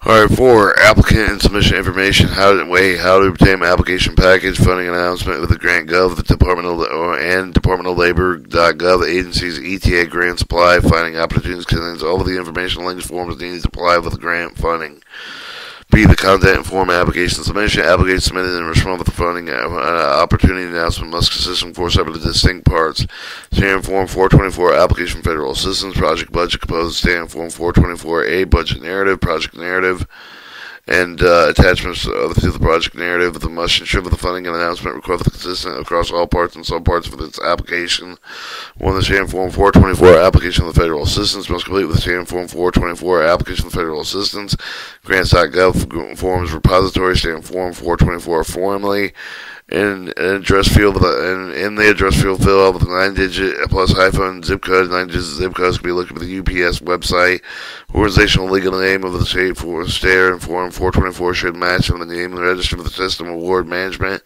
Alright, 4. Applicant and submission information. How to obtain application package, funding announcement with the Grant Gov, the Department of Labor.gov agencies, ETA grant supply, finding opportunities contains all of the information, links, forms needed to apply with the grant funding. B. The content and form application submission. Application submitted in response to the funding opportunity announcement must consist of 4 separate distinct parts. Standard Form 424, Application for Federal Assistance, Project Budget, composed Standard Form 424A, Budget Narrative, Project Narrative, and attachments to the project narrative. The must ensure that the funding and announcement require the consistent across all parts and subparts of its application. 1. The Standard Form 424 Application of the Federal Assistance must complete with the Standard Form 424 Application of the Federal Assistance. Grants.gov Forms Repository Standard Form 424 formally. In the address field, fill out with a 9-digit plus hyphen zip code. 9-digit zip codes can be looked at the UPS website. Organizational legal name of the state for stare and Form 424 should match in the name and register for the System Award Management.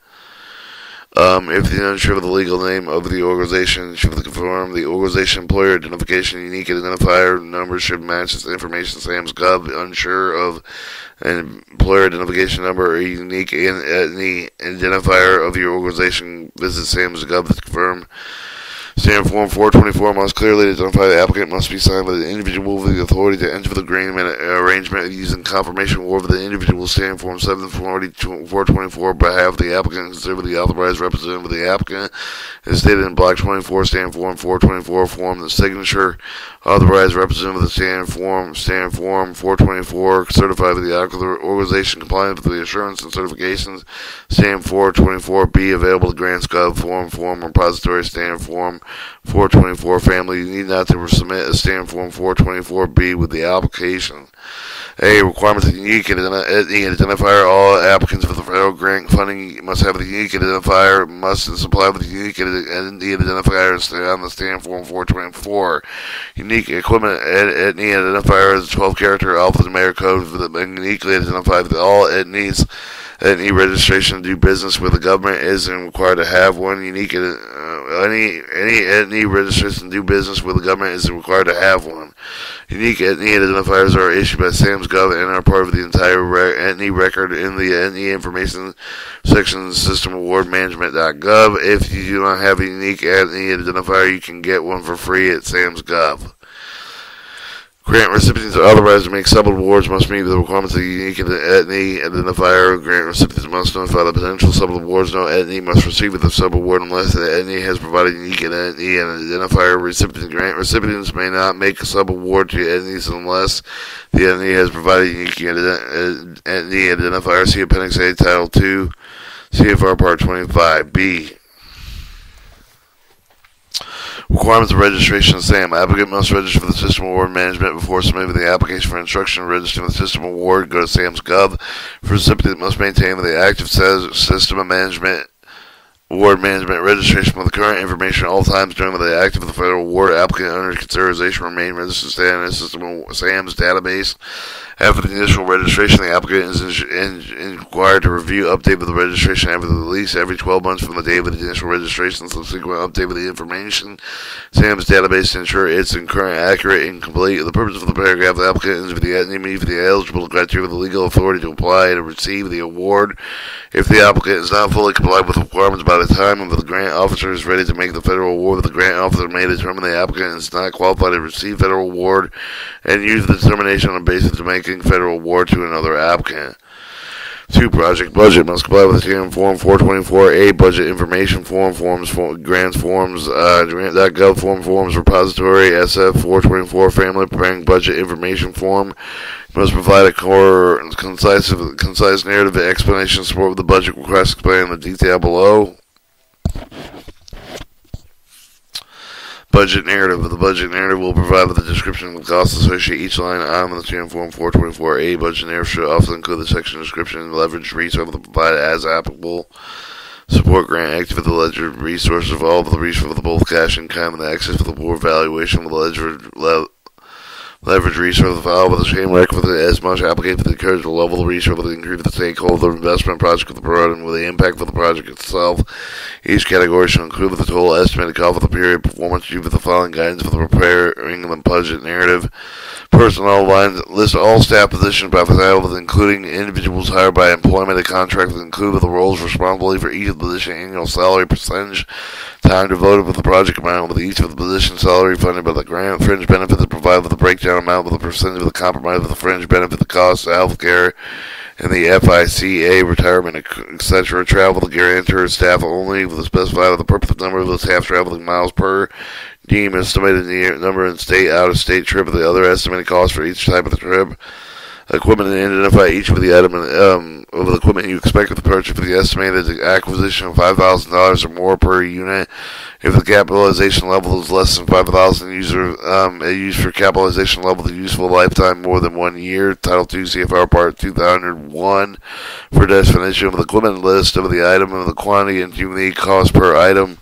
If you're unsure of the legal name of the organization, should confirm the organization employer identification unique identifier number should match its information. Sam's Gov. Unsure of an employer identification number or unique identifier of your organization, visit Sam's Gov to confirm. Standard Form 424 must clearly identify the applicant, must be signed by the individual with the authority to enter the agreement arrangement using confirmation or of the individual. Standard Form 424 on behalf of the applicant considered the authorized representative of the applicant is stated in Block 24. Standard Form 424 form the signature. Authorized representative of the Standard Form 424 certified by the organization compliant with the assurance and certifications. Standard 424B available to Grants Gov form repository. Standard Form 424 family. You need not to submit a Standard Form 424B with the application. A. Requirements of unique identifier. All applicants for the federal grant funding must have the unique identifier, must supply with the unique identifier on the Standard Form 424. Unique equipment identifier is a 12-character alphanumeric code that uniquely identifies all entities. Any registration to do business with the government is required to have one. Unique any registration to do business with the government is required to have one. Unique entity identifiers are issued by Sam's Gov and are part of the entire entity record in the entity information section System Award Management.gov. If you do not have a unique entity identifier, you can get one for free at Sam's Gov. Grant recipients are authorized to make sub-awards must meet the requirements of the unique entity identifier. Grant recipients must notify the potential sub-awards. No entity must receive the sub-award unless the entity has provided unique entity and identifier. Grant recipients may not make a sub-award to entities unless the entity has provided unique entity identifier. See Appendix A, Title 2, CFR Part 25B. Requirements of registration. SAM. Applicant must register for the System Award Management before submitting the application for instruction. Registering for the System Award, go to Sam's Gov. For recipient must maintain the active System of Management Award Management registration with the current information at all times during the active of the federal award. Applicant under consideration remain registered in the System of Sam's database. After the initial registration, the applicant is required to review update of the registration after the release every 12 months from the date of the initial registration. Subsequent update of the information Sam's database to ensure it's current, accurate, and complete. The purpose of the paragraph: the applicant is for the eligible criteria of the legal authority to apply to receive the award. If the applicant is not fully complied with the requirements by the time of the grant officer is ready to make the federal award, the grant officer may determine the applicant is not qualified to receive federal award and use the determination on the basis of making federal award to another applicant. 2. Project budget must comply with the Standard Form 424A budget information forms, grants forms, grant.gov forms repository, SF 424 family preparing budget information form. Must provide a concise narrative explanation support with the budget request explaining the detail below. Budget narrative. The budget narrative will provide with a description of the costs associated each line item in the Standard Form 424A. Budget narrative should also include the section description and leverage resources provided as applicable. Support grant activity the ledger resources of all of the resources for both cash and kind and the access for the board valuation with the ledger Leverage resource of the file with the chain record with as much applicant for the encourage the level of resource with the increase the stakeholder investment project of the project and with the impact for the project itself. Each category should include the total estimated cost for the period performance due with the following guidance for the preparing of the budget narrative. Personnel lines list all staff positions by title, including individuals hired by employment and contract, include with the roles responsible for each of the position, annual salary percentage, time devoted with the project amount, with each of the position salary funded by the grant, fringe benefits provided with the breakdown amount, with the percentage of the compromise with the fringe benefit, the cost of health care, and the FICA, retirement, etc. Travel, the guarantor staff only, with the specified the purpose of number of the staff traveling miles per diem, estimated number and state, out-of-state trip, the other estimated cost for each type of the trip. Equipment, and identify each of the item of the equipment you expect with the purchase for the estimated acquisition of $5,000 or more per unit. If the capitalization level is less than $5,000, used for capitalization level, the useful lifetime more than 1 year. Title 2 CFR Part 201 for definition of the equipment list of the item and the quantity and unique cost per item.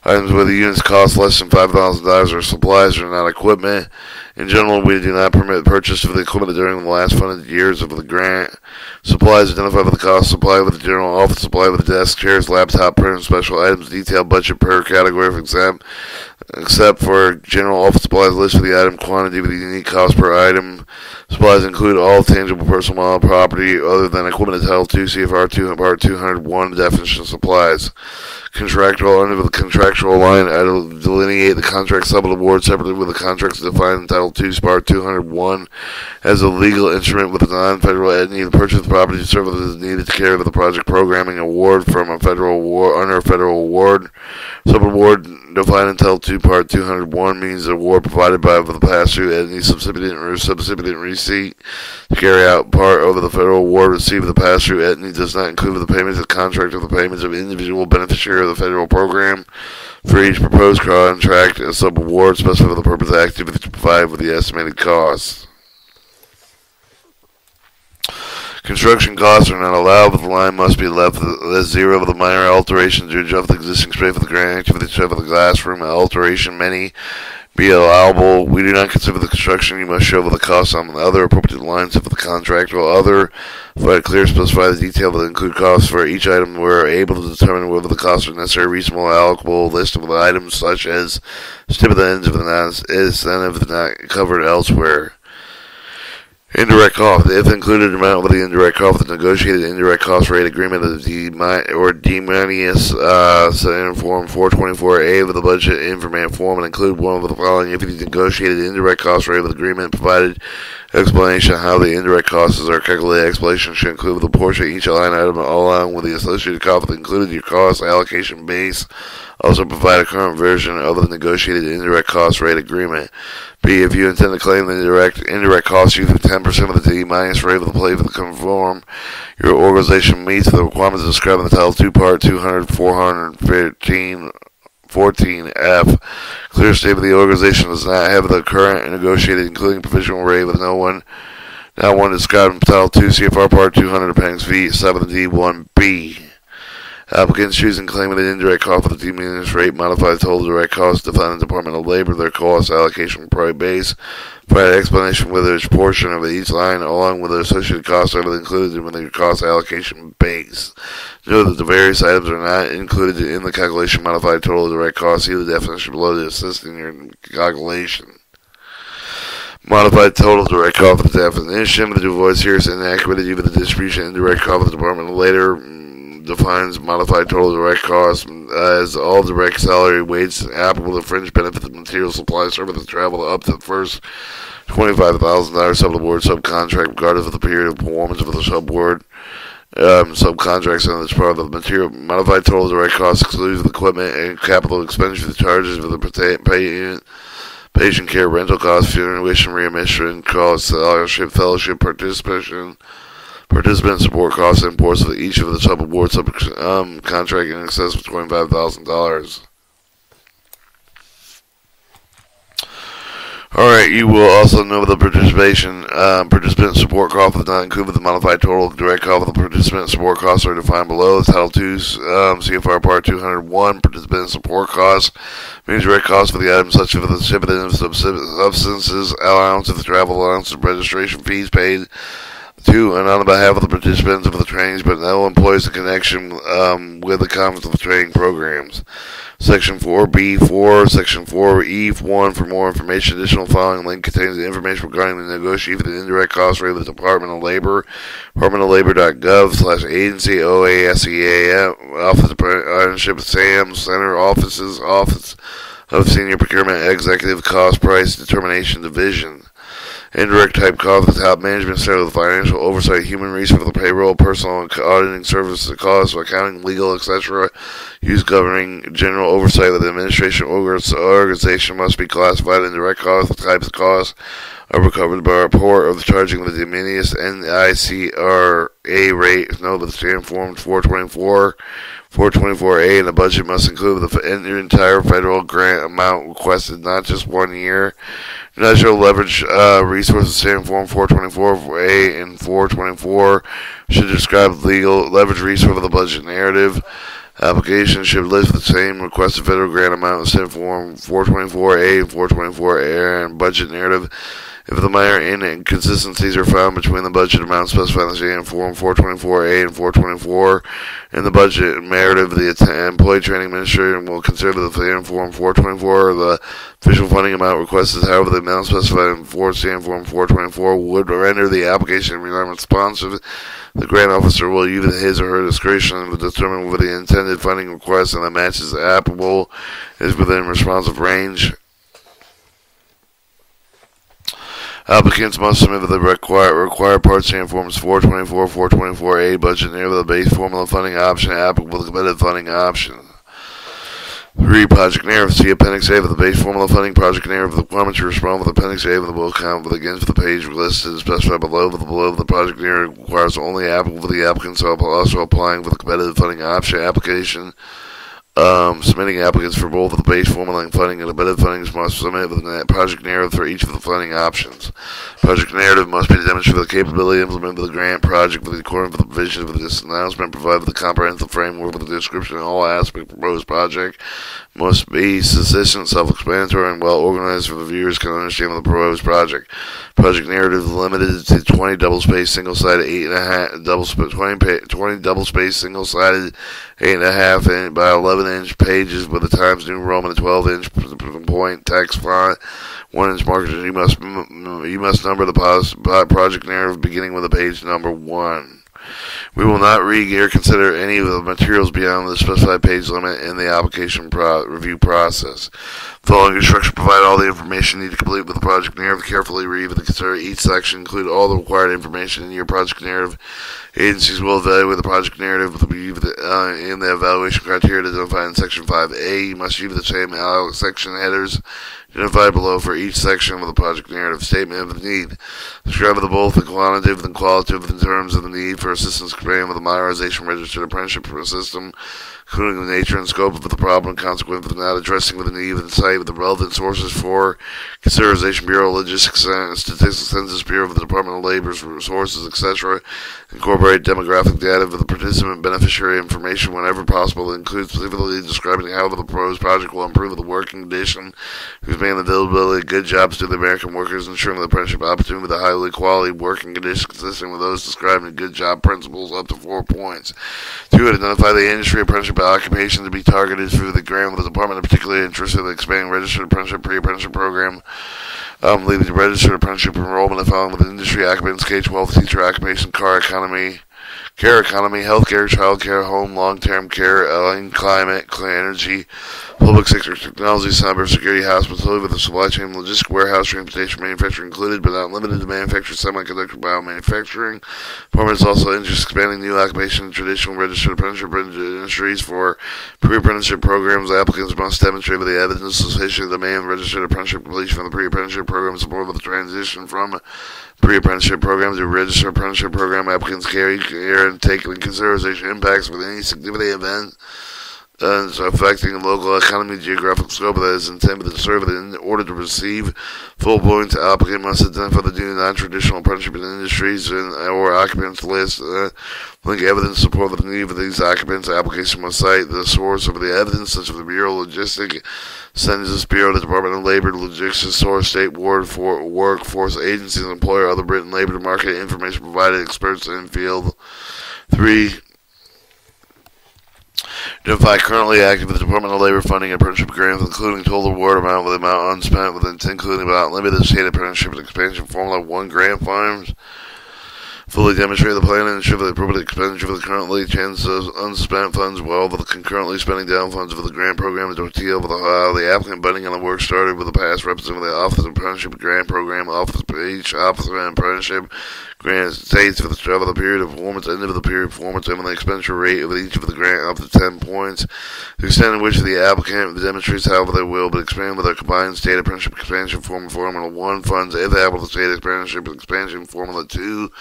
Items where the units cost less than $5,000 or supplies are not equipment. In general, we do not permit purchase of the equipment during the last funded years of the grant. Supplies identified with the cost supply with the general office supply with the desk, chairs, laptop, printer, and special items. Detailed budget per category for except for general office supplies list for the item quantity with the unique cost per item. Supplies include all tangible personal property other than equipment Title 2 CFR 2 Part 201 definition of supplies. Contractual under the contractual line, I delineate the contract sub award separately with the contracts defined in Title 2 Part 201 as a legal instrument with a non-federal entity. The purchase of property services needed to carry with the project programming award from a federal award under a federal award. Sub-award defined in Title 2 Part 201 means the award provided by the pass-through entity subsidiary or subsidiary receipt to carry out part of the federal award received of the pass-through entity does not include the payments of contract or the payments of individual beneficiary of the federal program. For each proposed contract, a sub-award specified for the purpose of activity to provide with the estimated costs. Construction costs are not allowed, but the line must be left as zero with a minor alteration to adjust the existing space for the grant activity to the classroom. An alteration may be allowable. We do not consider the construction. You must show the costs on the other appropriate lines for the contract or other. Provide clear, specify the detail that include costs for each item. We're able to determine whether the costs are necessary, reasonable, allocable list of the items such as stipends of the non-incentive not covered elsewhere. Indirect cost. If included amount with the indirect cost, the negotiated indirect cost rate agreement of the D-Manius in Form 424A with the budget information form and include one of the following. If the negotiated indirect cost rate with agreement provided explanation how the indirect costs are calculated. Explanation should include the portion of each line item along with the associated cost included your cost allocation base. Also provide a current version of the negotiated indirect cost rate agreement. B. If you intend to claim the indirect costs using 10% of the D-minus rate of the play for the conform, your organization meets the requirements described in the Title 2 Part 200, 415, 14F. Clear statement the organization does not have the current negotiated including provisional rate with not one described in Title 2 CFR Part 200 Appendix V 7D1B. Applicants choosing claiming an indirect cost for the D-minus rate modified total direct cost defined in the Department of Labor, their cost allocation per base. Provide an explanation whether each portion of each line along with the associated costs are included within your cost allocation base. Note that the various items are not included in the calculation modified total direct cost. See the definition below to assist in your calculation. Modified total direct cost for the definition. The avoid serious inaccuracy with the distribution indirect cost of the Department of Labor defines modified total direct cost as all direct salary, wages applicable to fringe benefits, material, supply, services, travel up to the first $25,000 subaward subcontract, regardless of the period of performance of the subaward. Subcontracts on this part of the material. Modified total direct cost excludes the equipment and capital expenditure charges for the patient care, rental costs, funeral, tuition, readmission costs, scholarship, fellowship, participant support costs, and imports of each of the sub-award contract in excess of $25,000. Alright, you will also know the participant support costs does not include the modified total. Direct cost of the participant support costs are defined below. Title 2, CFR Part 201, participant support costs means direct costs for the items such as the shipment of substances, allowance of the travel allowance, registration fees paid to and on behalf of the participants of the trainings, but no employees in connection with the conduct of the training programs. Section 4B4, Section 4E1 for more information. Additional following link contains the information regarding the negotiation for the indirect cost rate of the Department of Labor, departmentof.gov/agency, OASEA, Office of Partnership, SAM, Center, Office of Senior Procurement, Executive Cost Price Determination Division. Indirect type costs, the top management set of the financial oversight, human resource, the payroll, personal and auditing services, the costs, accounting, legal, etc. Use governing general oversight of the administration organization must be classified. Indirect costs, the types of costs are recovered by a report of the charging of the diminutive NICRA rate. Note that the stand form 424A, and the budget must include the entire federal grant amount requested, not just 1 year. National Leverage Resources Stand Form 424A and 424 should describe legal leverage resource of the budget narrative. Application should list the same requested federal grant amount in Stand Form 424A and 424A and budget narrative. If the minor inconsistencies are found between the budget amount specified in the Stand Form 424A and 424 and the budget narrative, the Employee Training Administrator will consider the Stand Form 424 the official funding amount requested. However, the amount specified in Stand Form 424 would render the application responsive. The grant officer will use his or her discretion to determine whether the intended funding request and the match is applicable is within responsive range. Applicants must submit the required Part Stand Forms 424, 424A budget near the base formula funding option applicable to committed funding option. 3. Project narrative. See Appendix A of the base formula funding project narrative. The requirement to respond with Appendix A of the will count with against the page listed specified below. The project narrative requires only applicable for the applicants also applying for the competitive funding option application. Submitting applicants for both of the base formula and funding and embedded fundings must submit with a project narrative for each of the funding options. Project narrative must be demonstrated the capability to implement the grant project with the according to the provisions of this announcement, provided with a comprehensive framework with a description of all aspects of the proposed project, must be sufficient, self-explanatory, and well organized for the viewers can understand the proposed project. Project narrative is limited to 20 double-spaced single-sided 8.5 20 double-spaced single-sided 8.5 by 11-inch pages with the Times New Roman 12-inch point text font, 1-inch margin. You must number the project narrative beginning with the page number 1. We will not read or consider any of the materials beyond the specified page limit in the application review process. Following instructions provide all the information needed to complete with the project narrative. Carefully read and consider each section. Include all the required information in your project narrative. Agencies will evaluate the project narrative in the evaluation criteria identified in Section 5A. You must use the same section headers identified below for each section of the project narrative. Statement of the need. Describe both the quantitative and qualitative in terms of the need for assistance expanding with the modernization registered apprenticeship system, including the nature and scope of the problem and consequence of not addressing with the need of the site with the relevant sources for consideration. Bureau, Logistics, Statistics, Census Bureau of the Department of Labor, Resources, etc. Incorporate demographic data for the participant beneficiary information whenever possible. It includes specifically describing how the proposed project will improve the working condition, expand the availability of good jobs to the American workers, ensuring the apprenticeship opportunity with a highly quality working condition consistent with those described in good job principles up to 4 points. 2. Identify the industry apprenticeship occupation to be targeted through the grant with the department, particularly interested in expanding registered apprenticeship pre-apprenticeship program. Leading to registered apprenticeship enrollment and following with industry occupants, K-12 teacher occupation, care economy, healthcare, childcare, home, long-term care, climate, clean energy, public sector, technology, cybersecurity, hospitality with the supply chain, logistics, warehouse, transportation, manufacturing included, but not limited to manufacturing, semiconductor, biomanufacturing. Department is also interested in expanding new occupation and traditional registered apprenticeship industries for pre-apprenticeship programs. Applicants must demonstrate with the evidence sufficient demand registered apprenticeship completion from the pre-apprenticeship program support with the transition from pre-apprenticeship program to registered apprenticeship program. Applicants care and take into consideration impacts with any significant event affecting the local economy, geographic scope that is intended to serve it. In order to receive full points, the applicant must identify the new non-traditional apprenticeship industries or occupants list. Link evidence to support the need of these occupants. The application must cite the source of the evidence, such as the Bureau of Logistics, Census Bureau, the Department of Labor, Logistics Source, State Board for Workforce Agencies, Employer, other Britain labor market information provided, experts in field. 3. Identify currently active with the Department of Labor funding apprenticeship grants, including total award amount with amount unspent, within including amount limited state apprenticeship and expansion formula 1 grant funds. Fully demonstrate the plan and ensure the appropriate expenditure for the currently chances unspent funds while the concurrently spending down funds for the grant program is detailed with the applicant budgeting on the work started with the past representative of the Office of Apprenticeship Grant Program, Office of Apprenticeship Grant states for the period of performance, end of the period of performance, and the expenditure rate of each of the grant up to 10 points. The extent in which the applicant demonstrates, however, they will, but expand with a combined state apprenticeship expansion formula 1 funds, if applicable state apprenticeship expansion formula 2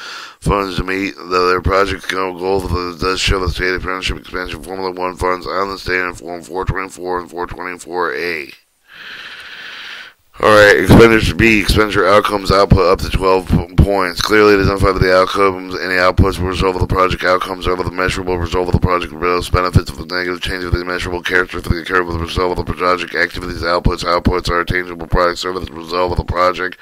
funds to meet their project goals that does show the state apprenticeship expansion formula 1 funds on the standard form 424 and 424A. Alright, expenditure B, expenditure outcomes output up to 12 points. Clearly identify the outcomes, any outputs will result of the project outcomes over the measurable result of the project results, benefits of the negative change of the measurable characteristics occur with the result of the project activities, outputs are tangible products over the result of the project.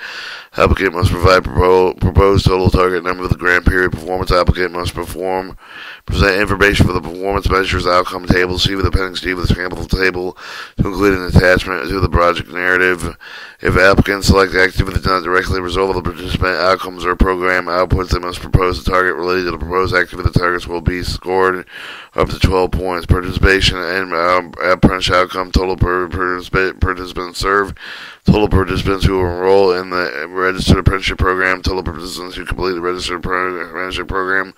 Applicant must provide proposed total target number of the grant period performance. Applicant must present information for the performance measures outcome table. See with appendix D with the sample table to include an attachment to the project narrative. If applicants select activities not directly result of the participant outcomes or program outputs, they must propose a target related to the proposed activity. The targets will be scored up to 12 points. Participation and apprenticeship outcome, total participants served, total participants who enroll in the registered apprenticeship program, total participants who complete the registered apprenticeship program,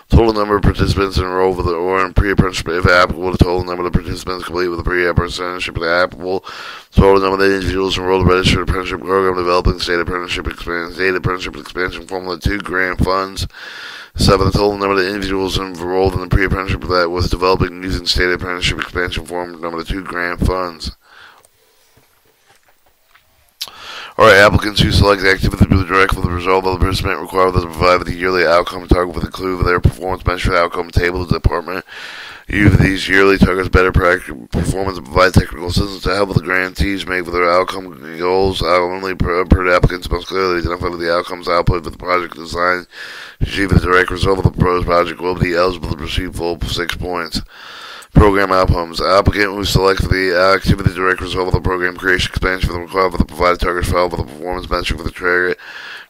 total number of participants enrolled with or in pre-apprenticeship if applicable, the total number of participants complete with the pre-apprenticeship if applicable, total number of individuals enrolled in the registered apprenticeship program, developing state apprenticeship expansion formula 2 grant funds. 7. The total number of individuals enrolled in the pre-apprenticeship that was developing using state apprenticeship expansion form number 2 grant funds. Alright, applicants who select the activity to be direct with the result of the participant require that they provide the yearly outcome target with include with their performance measure outcome table. The department use these yearly targets better performance and provide technical assistance to help with the grantees make with their outcome goals. Only per applicants must clearly identify with the outcomes output for the project design to achieve the direct result of the proposed project will be eligible to receive full 6 points. Program outcomes. The applicant who selects for the activity direct result of the program creation expansion for the required for the provided target file for the performance metric for the track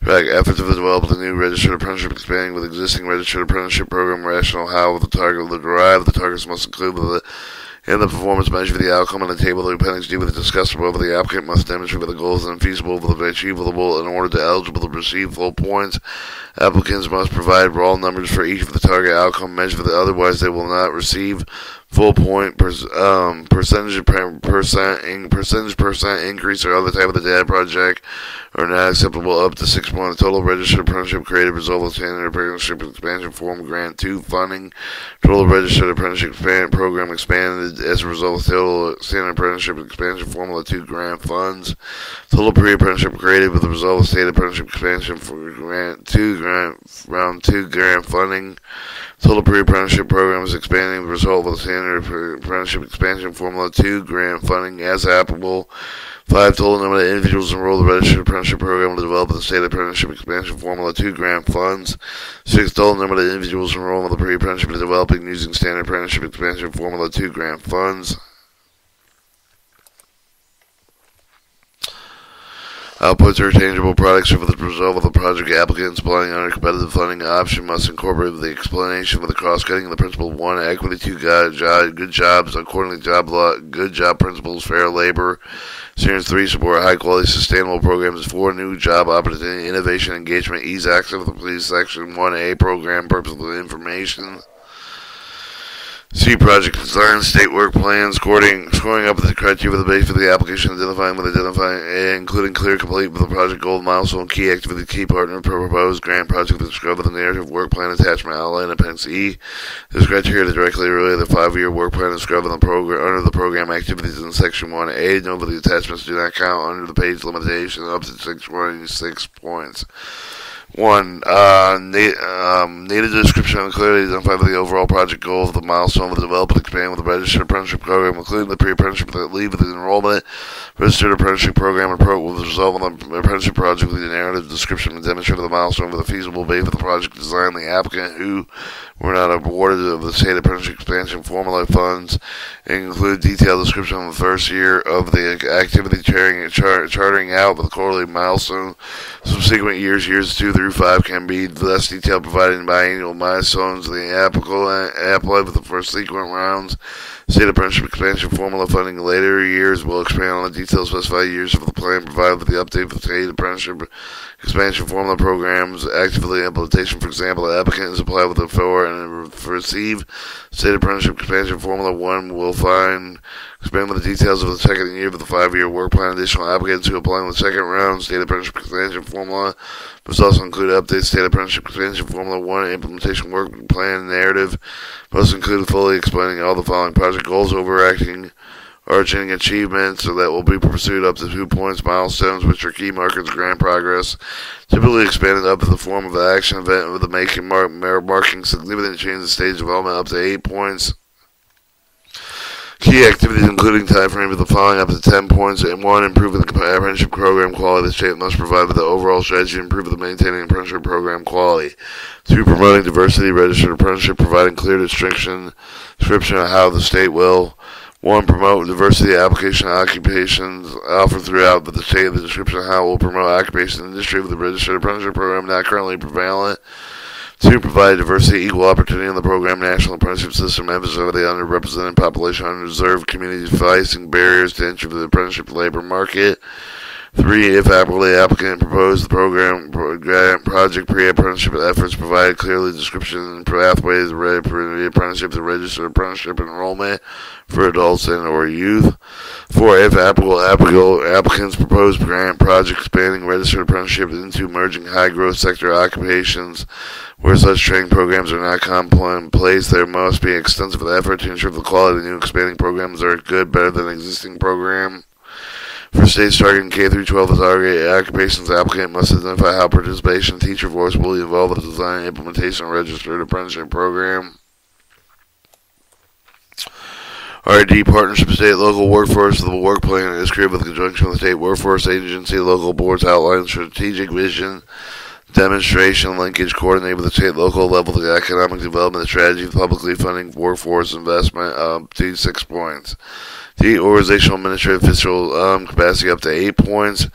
efforts of the develop the new registered apprenticeship expanding with existing registered apprenticeship program rational how the target will derive. The targets must include in the performance measure for the outcome on the table. The appendix D with the discussed above. The applicant must demonstrate that the goals are feasible but achievable in order to eligible to receive full points. Applicants must provide raw numbers for each of the target outcome measure for the otherwise they will not receive full point percentage increase or other type of the data project are not acceptable up to 6 points. Total registered apprenticeship created result of standard apprenticeship expansion form grant 2 funding. Total registered apprenticeship program expanded as a result of total standard apprenticeship expansion formula 2 grant funds. Total pre-apprenticeship created with the result of state apprenticeship expansion for round 2 grant funding. Total pre-apprenticeship program is expanding the result of the standard apprenticeship expansion formula 2 grant funding as applicable. 5. Total number of individuals enrolled in the registered apprenticeship program to develop the state apprenticeship expansion formula 2 grant funds. 6. Total number of individuals enrolled in the pre-apprenticeship to developing using standard apprenticeship expansion formula 2 grant funds. Outputs are tangible products for the result of the project applicant applying under competitive funding option must incorporate the explanation for the cross-cutting of the principle 1, equity, 2, good jobs, according to job law, good job principles, fair labor. Series 3, support high-quality, sustainable programs. 4, new job opportunity, innovation, engagement, ease access to the police section 1A program, purpose of the information. C. Project design, state work plans, scoring up the criteria for the base for the application, including clear, complete with the project goal, milestone, key activity, key partner, proposed grant project, the scope of the narrative, work plan, attachment, outline, appendix E. This criteria is directly related to the 5-year work plan and scope of the program under the program activities in section 1A. Note that the attachments do not count under the page limitation up to 6 points. 1. Need a description and clearly identify the overall project goals, the milestone of the develop and expand with the registered apprenticeship program, including the pre-apprenticeship that lead with the enrollment, registered apprenticeship program approach with the result of the apprenticeship project with the narrative description and demonstrate the milestone for the feasible base for the project design, the applicant who were not awarded of the state apprenticeship expansion formula funds, and include detailed description of the first year of the activity charting out with the quarterly milestone. Subsequent years 2 through 5 can be less detailed, provided biannual milestones. The applicant with the first sequent rounds. State apprenticeship expansion formula funding later years will expand on the detailed specified years of the plan, provided with the update for the state apprenticeship expansion formula programs actively implementation. For example, the applicant is applied with the for and receive state apprenticeship expansion formula 1 will expand with the details of the second year of the 5-year work plan. Additional applicants who apply in the second round state apprenticeship expansion formula must also include updated state apprenticeship expansion formula 1 implementation work plan narrative. Must include fully explaining all the following project goals, overarching achievements that will be pursued up to 2 points, milestones, which are key markers, grant progress, typically expanded up to the form of an action event with the marking significant change in stage development up to 8 points. Key activities including time frame of the following up to 10 points. And 1. Improving the apprenticeship program quality. The state must provide with the overall strategy to improve the maintaining apprenticeship program quality. 2. Promoting diversity. Registered apprenticeship, providing clear description of how the state will 1. Promote diversity application occupations offered throughout the state. The description of how it will promote occupation industry with the registered apprenticeship program not currently prevalent. 2. Provide diversity, equal opportunity in the program, national apprenticeship system, emphasis on the underrepresented population, underserved communities facing barriers to entry to the apprenticeship labor market. 3. If applicable, the applicant proposed the program project pre-apprenticeship efforts, provide clearly description and pathways of apprenticeship to registered apprenticeship enrollment for adults and or youth. 4. If applicable, applicants propose grant project expanding registered apprenticeship into emerging high-growth sector occupations where such training programs are not in place. There must be extensive effort to ensure the quality of the new expanding programs are good, better than existing program. For states targeting K through 12 as target occupations, the applicant must identify how participation, teacher voice will involve in the design and implementation of a registered apprenticeship program. RD partnership state local workforce. The work plan is created with conjunction with the state workforce agency. Local boards outline strategic vision, demonstration, linkage, coordinate with the state local level, the economic development strategy, publicly funding workforce investment up to 6 points. The organizational administrative fiscal capacity up to 8 points.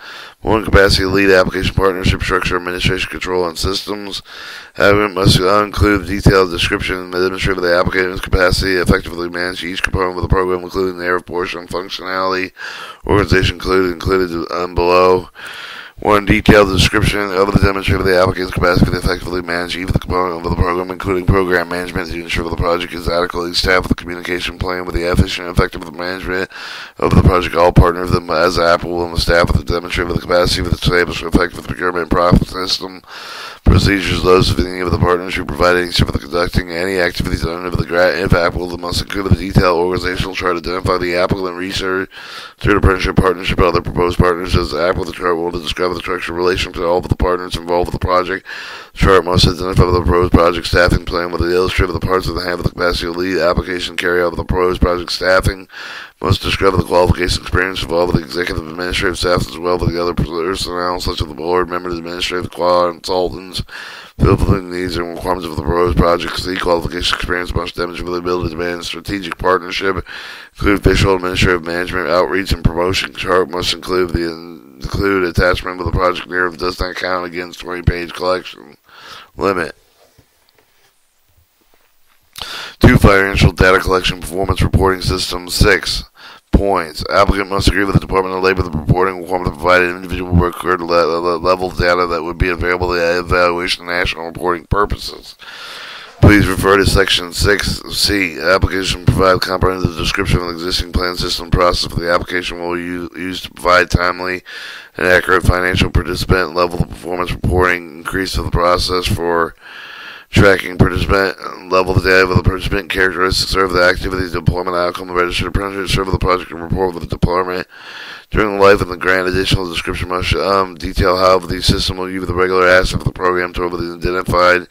1. Capacity lead application partnership structure, administration control and systems. Applicant must include detailed description and demonstrate the applicant's capacity to effectively manage each component of the program, including the narrative portion functionality. Organization included below. 1. Detailed description of the demonstration of the applicant's capacity to effectively manage each component of the program, including program management, to ensure the project is adequately staffed with the communication plan with the efficient and effective management of the project. All partners of them as applicable and the staff with the demonstration of the capacity for the established effective procurement and profit system procedures. Those of any of the partners who provide any for the conducting any activities under the grant, if applicable, must include a detailed organizational chart to identify the applicant and research through the apprenticeship partnership and other proposed partners as the applicant. The chart will describe the structure relation to all of the partners involved with the project. The chart must identify the proposed project staffing plan with the illustrative of the parts that have the capacity to lead application carry out of the proposed project staffing. Must describe the qualification experience involved with the executive administrative staff as well as the other personnel such as the board members, administrative consultants, fulfilling needs and requirements of the proposed project. The qualification experience must demonstrate the ability to manage strategic partnership, include official administrative management, outreach, and promotion. Chart must include attachment of the project narrative does not count against 20-page collection limit. 2. Financial data collection performance reporting system. 6 points. Applicant must agree with the Department of Labor that the reporting requirement to provide an individual record level data that would be available to evaluation and national reporting purposes. P. Please refer to Section 6C. Application provide comprehensive description of the existing plan system process for the application will use to provide timely and accurate financial participant level of performance reporting, increase of the process for tracking participant level of data of the participant characteristics, serve the activities, deployment outcome, the registered apprenticeship, serve the project and report with the department during the life of the grant. Additional description must detail how the system will use the regular aspect of the program to the identified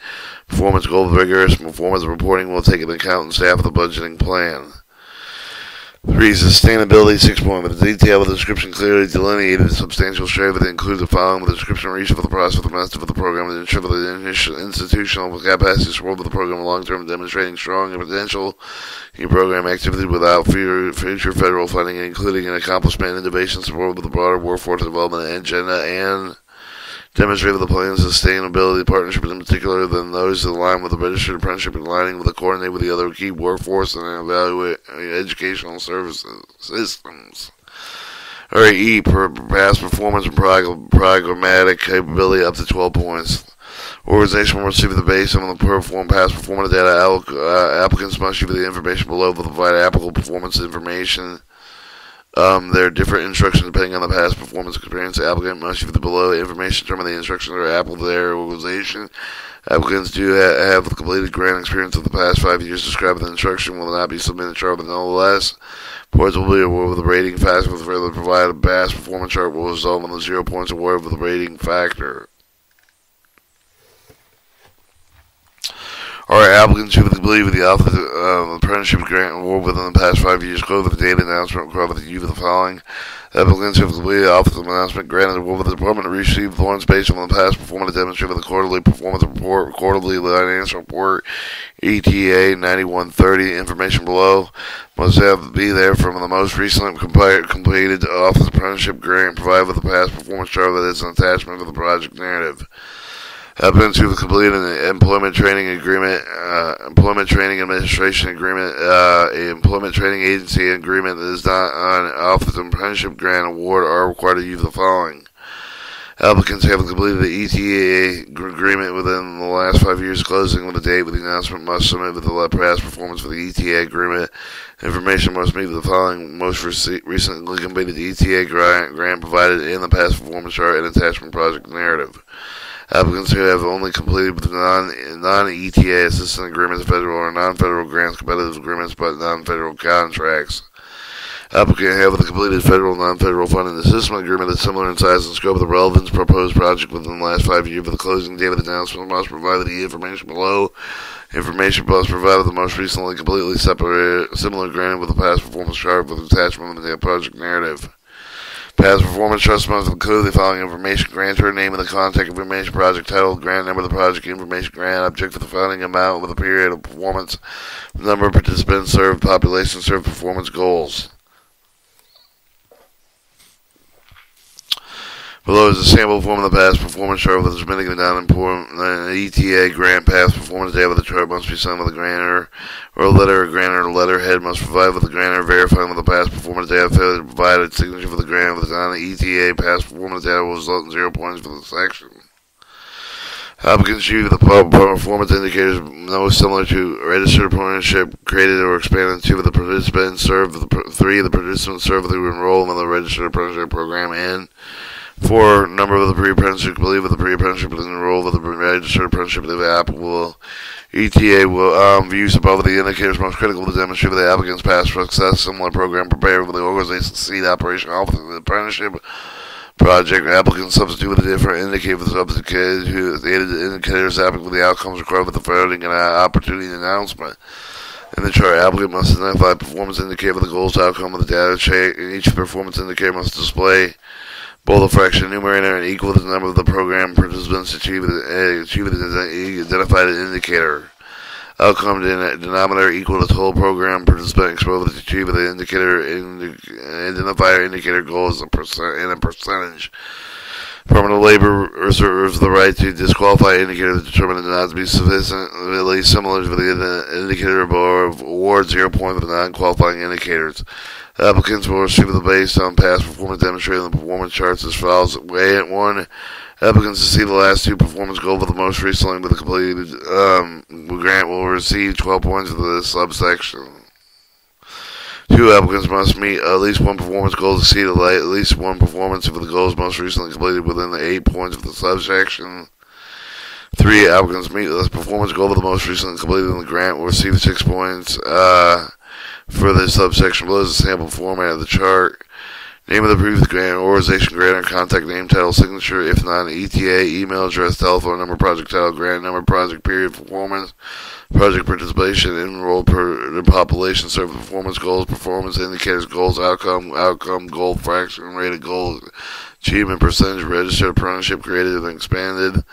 performance goal. Rigorous performance reporting will take into account and staff of the budgeting plan. 3. Sustainability 6. The detail of the description clearly delineated substantial share that includes the following: the description reach for the process, the method of the program, and ensure the initial institutional capacity to support the program long-term, demonstrating strong potential in program activity without future federal funding, including an accomplishment, innovation, support with the broader workforce development agenda, and demonstrate the plan's sustainability partnership in particular than those that align with the registered apprenticeship and aligning with the coordinate with the other key workforce and evaluate educational services systems. Or E, past performance and programmatic capability up to 12 points. Organization will receive the base on the past performance data. Applicants must use the information below to provide applicable performance information. There are different instructions depending on the past performance experience. The applicant must use the below information to determine the instructions that are applicable to their organization. Applicants do have the completed grant experience of the past 5 years described in the instruction will not be submitted chart, but nonetheless, points will be awarded with a rating factor. With further provided past performance chart will result in the 0 points awarded with a rating factor. Alright, applicants who believe in the office of apprenticeship grant award within the past 5 years go over the data announcement required with the use of the following. Applicants who have completed the office of announcement granted award with the department to receive points based on the past performance demonstrated with the quarterly performance report, quarterly financial report, ETA 9130. Information below must be there from the most recently completed office apprenticeship grant provided with the past performance chart that is an attachment to the project narrative. Applicants who have completed an employment training agreement, employment training administration agreement, employment training agency agreement that is not an office apprenticeship grant award are required to use the following. Applicants have completed the ETA agreement within the last 5 years closing with the date with the announcement must submit with the past performance for the ETA agreement. Information must meet the following most recently completed ETA grant provided in the past performance chart and attachment project narrative. Applicants who have only completed with non-ETA assistance agreements, federal or non-federal grants, competitive agreements, but non-federal contracts. Applicant have the completed federal non-federal funding assistance agreement that's similar in size and scope of the relevant proposed project within the last 5 years of the closing date of the announcement must provide the information below. Information must provide the most recently completely separate, similar granted with the past performance chart with attachment of the project narrative. Past performance trust must include the following information: grantor, name of the contact information, project title, grant number, the project information, grant object for the funding amount with a period of performance, number of participants served, population served, performance goals. Below is a sample form of the past performance chart with submitting the non-important ETA grant past performance data with the chart must be signed with the grantor or a letter. A grantor or letterhead must provide with the grantor verifying with the past performance data. Failure to provide a signature for the grant with the non-ETA past performance data will result in 0 points for the section. Applicants use the performance indicators most similar to registered apprenticeship created or expanded. 2 of the participants served. 3 of the participants served through enrollment in the registered apprenticeship program, and 4 number of the pre-apprenticeship believe that the pre-apprenticeship is enrolled with the registered apprenticeship. The applicable ETA will use above the indicators most critical to demonstrate the applicant's past success. Similar program prepared with the organization seed operation office of the apprenticeship project. Applicants substitute with a different indicator for the substitute who the indicators applicable with the outcomes required with the voting and opportunity announcement. In the chart, applicant must identify performance indicator for the goals outcome of the data check, and each performance indicator must display both a fraction numerator and equal to the number of the program participants achieve the identified indicator. Outcome denominator equal to total program participant exposure to achieve the indicator identifier indicator goals in a percentage. Permanent labor reserves the right to disqualify indicators determined not to be sufficiently similar to the indicator of award 0 points for the non-qualifying indicators. Applicants will receive the based on past performance demonstrated in the performance charts as follows. 1. Applicants to see the last two performance goals of the most recently with the completed grant will receive 12 points for this subsection. 2 applicants must meet at least one performance goal to see at least one performance for the goals most recently completed within the 8 points of the subsection. 3 applicants meet the performance goal of the most recently completed in the grant will receive 6 points for this subsection. Below is the sample format of the chart. Name of the previous grant, organization, grantor, contact name, title, signature, if not an ETA, email address, telephone number, project title, grant number, project period, performance, project participation, enrolled per the population, serve performance goals, performance indicators, goals, outcome, goal, fraction, rated goal, achievement percentage, registered apprenticeship created and expanded,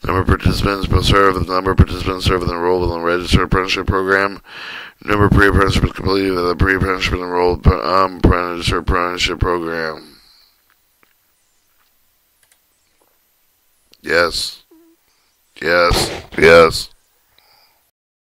number of participants served, the number of participants served and enrolled in the registered apprenticeship program, number of pre-apprenticeships completed with a pre-apprenticeship enrolled apprenticeship program. Yes. Yes. Yes.